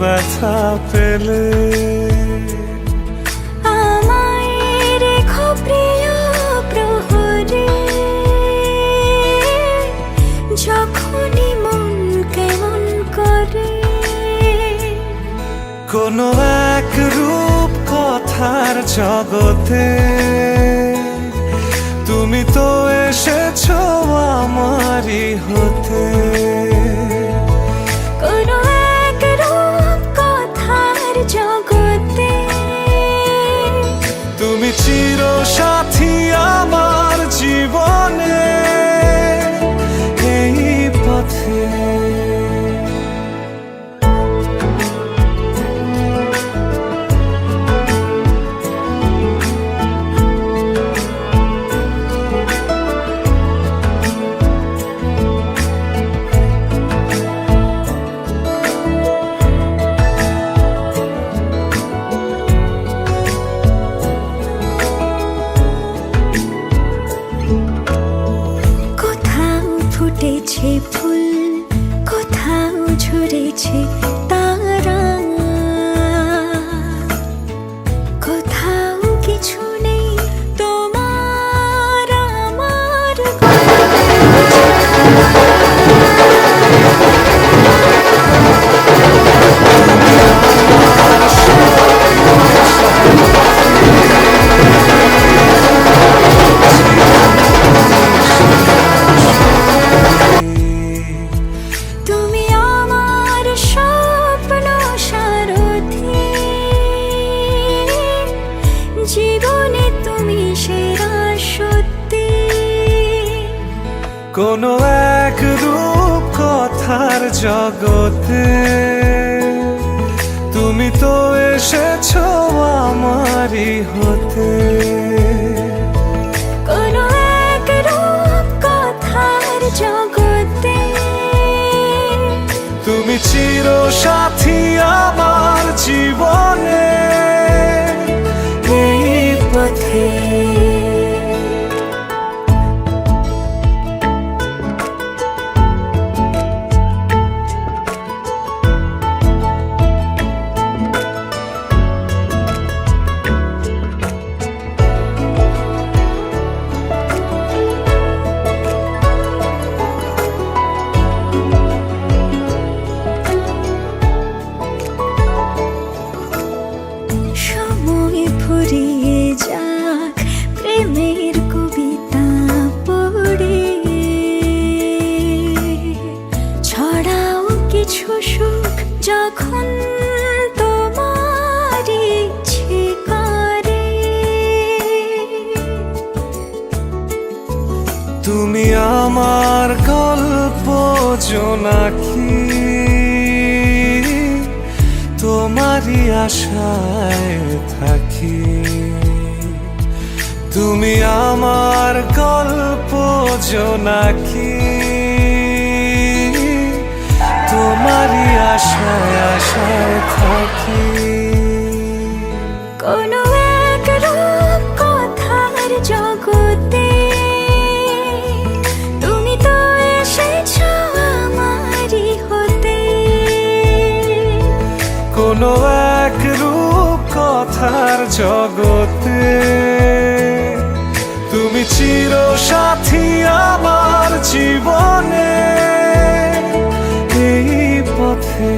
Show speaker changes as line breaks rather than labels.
ব্যথা পেলে
আমায় রেখো প্রিয় প্রহরে, যখনই মন কেমন করে।
কোনো এক রূপ কথার জগতে তুমি তো এসেছো আমারই হতে।
কোনো এক রূপ কথার জগতে
তুমি চির সাথী আমার জীবনে এই পথে।
ফুটেছে ফুল, কোথাও ঝরেছে তারা, কোথাও কিছু নেই তোমার আমার। তুমি আমার স্বপ্ন সারথি, জীবনে তুমি সেরা সত্যি।
কোনো এক রূপ কথার জগতে তুমি তো এসেছো আমারই হতে।
কোনো এক রূপ কথার জগতে
তুমি চির সাথী আমার জীবনে এই পথে।
সময় ফুরিয়ে যাক প্রেমের কবিতা পড়ে, ছড়াও কিছু সুখ যখন তোমার ইচ্ছে করে।
তুমি আমার গল্প জোনাকি, তোমারই আশায় থাকি। তুমি আমার গল্প জোনাকি, তোমারই আশায় আশায় থাকি।
কোনো এক রূপ কথার জগতে তুমি তো এসেছো আমারই হতে।
কোনো এক রূপ কথার জগতে তুমি চির সাথী আমার জীবনে এই পথে।